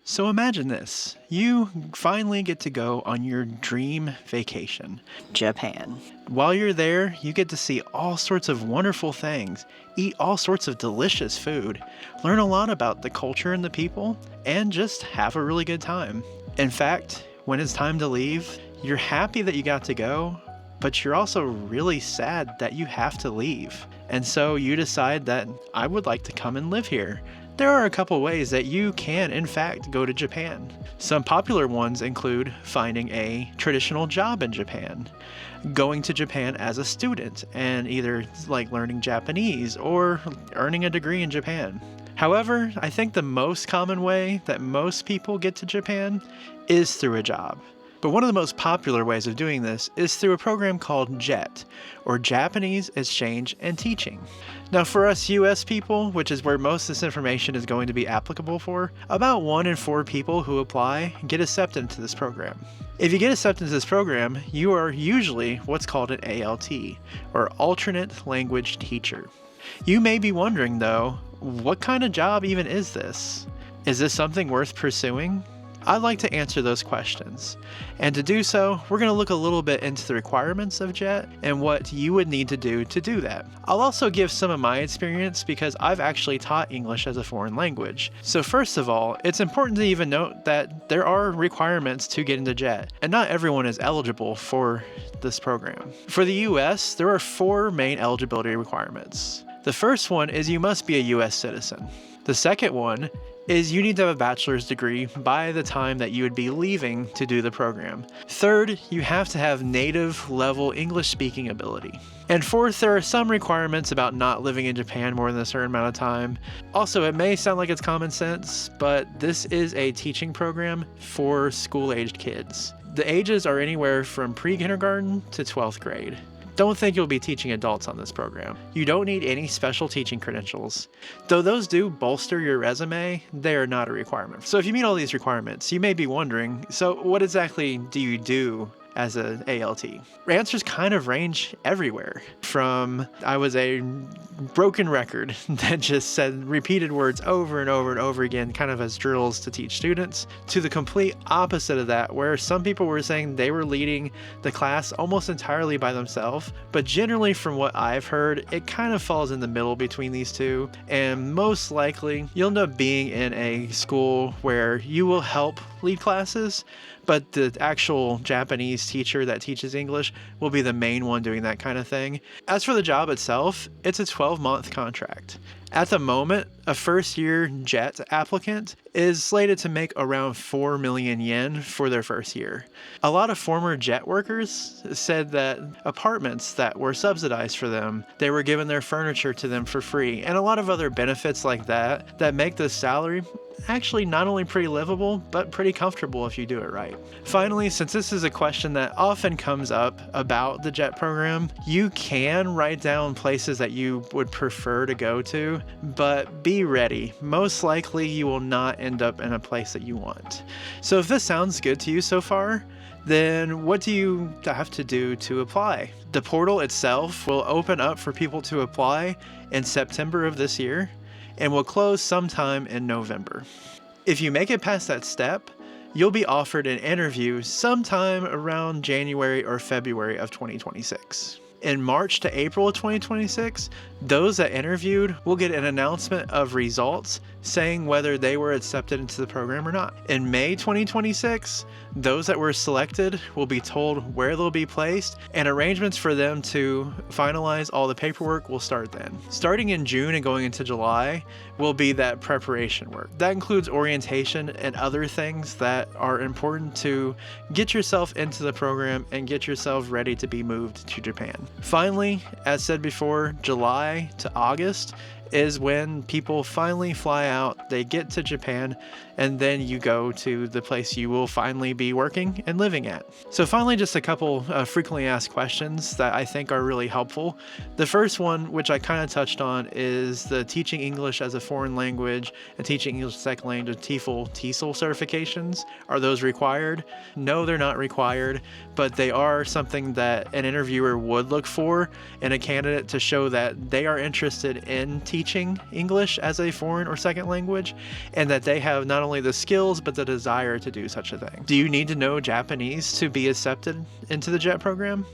So imagine this. You finally get to go on your dream vacation. Japan. While you're there, you get to see all sorts of wonderful things, eat all sorts of delicious food, learn a lot about the culture and the people, and just have a really good time. In fact, when it's time to leave, you're happy that you got to go, but you're also really sad that you have to leave. And so you decide that I would like to come and live here. There are a couple ways that you can, in fact, go to Japan. Some popular ones include finding a traditional job in Japan, going to Japan as a student and either like learning Japanese or earning a degree in Japan. However, I think the most common way that most people get to Japan is through a job. But one of the most popular ways of doing this is through a program called JET, or Japanese Exchange and Teaching. Now for us US people, which is where most of this information is going to be applicable for, about 1 in 4 people who apply get accepted into this program. If you get accepted into this program, you are usually what's called an ALT, or Alternate Language Teacher. You may be wondering though, what kind of job even is this? Is this something worth pursuing? I'd like to answer those questions. And to do so, we're going to look a little bit into the requirements of JET and what you would need to do that. I'll also give some of my experience because I've actually taught English as a foreign language. So first of all, it's important to even note that there are requirements to get into JET, and not everyone is eligible for this program. For the US, there are 4 main eligibility requirements. The first one is you must be a US citizen. The second one is you need to have a bachelor's degree by the time that you would be leaving to do the program. Third, you have to have native level English speaking ability. And fourth, there are some requirements about not living in Japan more than a certain amount of time. Also, it may sound like it's common sense, but this is a teaching program for school-aged kids. The ages are anywhere from pre-kindergarten to 12th grade. Don't think you'll be teaching adults on this program. You don't need any special teaching credentials. Though those do bolster your resume, they are not a requirement. So if you meet all these requirements, you may be wondering, so what exactly do you do as an ALT? Answers kind of range everywhere. From I was a broken record that just said repeated words over and over and over again, kind of as drills to teach students, to the complete opposite of that, where some people were saying they were leading the class almost entirely by themselves. But generally from what I've heard, it kind of falls in the middle between these two. And most likely you'll end up being in a school where you will help lead classes, but the actual Japanese teacher that teaches English will be the main one doing that kind of thing. As for the job itself, it's a 12-month contract. At the moment, a first-year JET applicant is slated to make around 4 million yen for their first year. A lot of former JET workers said that apartments that were subsidized for them, they were given their furniture to them for free, and a lot of other benefits like that that make the salary actually not only pretty livable, but pretty comfortable if you do it right. Finally, since this is a question that often comes up about the JET program, you can write down places that you would prefer to go to, but be ready. Most likely you will not end up in a place that you want. So if this sounds good to you so far, then what do you have to do to apply? The portal itself will open up for people to apply in September of this year, and will close sometime in November. If you make it past that step, you'll be offered an interview sometime around January or February of 2026. In March to April of 2026, those that interviewed will get an announcement of results saying whether they were accepted into the program or not. In May 2026, those that were selected will be told where they'll be placed, and arrangements for them to finalize all the paperwork will start then. Starting in June and going into July will be that preparation work. That includes orientation and other things that are important to get yourself into the program and get yourself ready to be moved to Japan. Finally, as said before, July to August is when people finally fly out, they get to Japan, and then you go to the place you will finally be working and living at. So finally, just a couple frequently asked questions that I think are really helpful. The first one, which I kind of touched on, is the teaching English as a foreign language and teaching English as a second language TEFL, TESOL certifications. Are those required? No, they're not required, but they are something that an interviewer would look for in a candidate to show that they are interested in teaching teaching English as a foreign or second language, and that they have not only the skills but the desire to do such a thing. Do you need to know Japanese to be accepted into the JET program?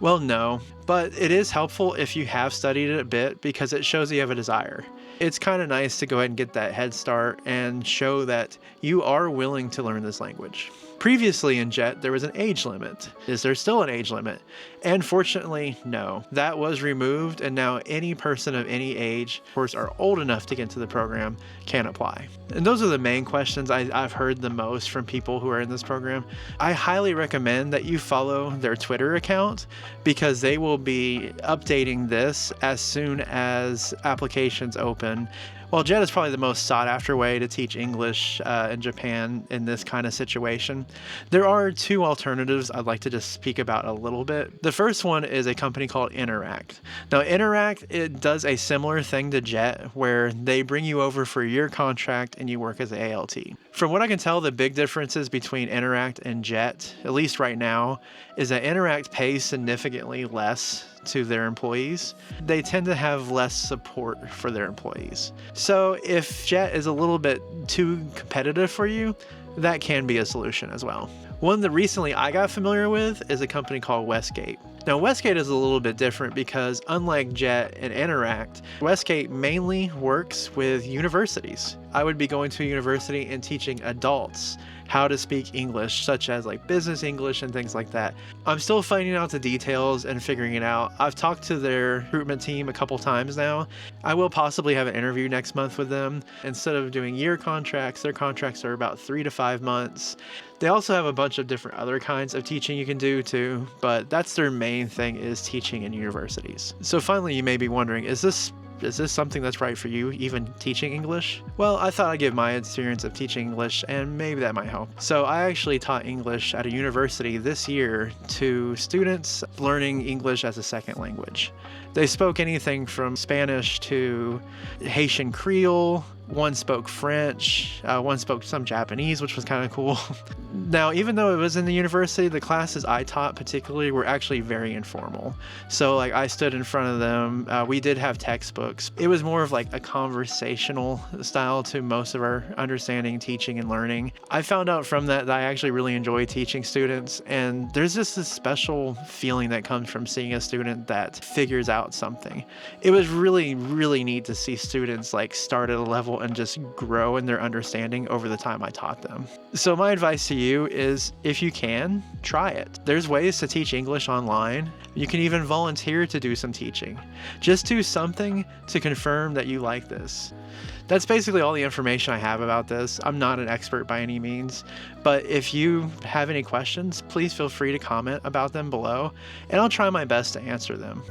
Well, no, but it is helpful if you have studied it a bit because it shows you have a desire. It's kind of nice to go ahead and get that head start and show that you are willing to learn this language. Previously in JET, there was an age limit. Is there still an age limit? And fortunately, no. That was removed, and now any person of any age, of course, are old enough to get into the program, can apply. And those are the main questions I've heard the most from people who are in this program. I highly recommend that you follow their Twitter account because they will be updating this as soon as applications open. While JET is probably the most sought after way to teach English in Japan in this kind of situation, there are two alternatives I'd like to just speak about a little bit. The first one is a company called Interac. Now Interac, it does a similar thing to JET where they bring you over for a year contract and you work as an ALT. From what I can tell, the big differences between Interac and JET, at least right now, is that Interac pays significantly less to their employees. They tend to have less support for their employees. So if JET is a little bit too competitive for you, that can be a solution as well. One that recently I got familiar with is a company called Westgate. Now Westgate is a little bit different because unlike JET and Interac, Westgate mainly works with universities. I would be going to a university and teaching adults how to speak English, such as like business English and things like that. I'm still finding out the details and figuring it out. I've talked to their recruitment team a couple times now. I will possibly have an interview next month with them. Instead of doing year contracts, their contracts are about 3 to 5 months. They also have a bunch of different other kinds of teaching you can do too, but that's their main thing, is teaching in universities. So finally, you may be wondering, is this something that's right for you, even teaching English? Well, I thought I'd give my experience of teaching English and maybe that might help. So I actually taught English at a university this year to students learning English as a second language. They spoke anything from Spanish to Haitian Creole. One spoke French, one spoke some Japanese, which was kind of cool. Now, even though it was in the university, the classes I taught particularly were actually very informal. So like I stood in front of them, we did have textbooks. It was more of like a conversational style to most of our understanding, teaching, and learning. I found out from that I actually really enjoy teaching students, and there's just this special feeling that comes from seeing a student that figures out something. It was really, really neat to see students like start at a level and just grow in their understanding over the time I taught them. So my advice to you is, if you can, try it. There's ways to teach English online. You can even volunteer to do some teaching. Just do something to confirm that you like this. That's basically all the information I have about this. I'm not an expert by any means, but if you have any questions, please feel free to comment about them below, and I'll try my best to answer them.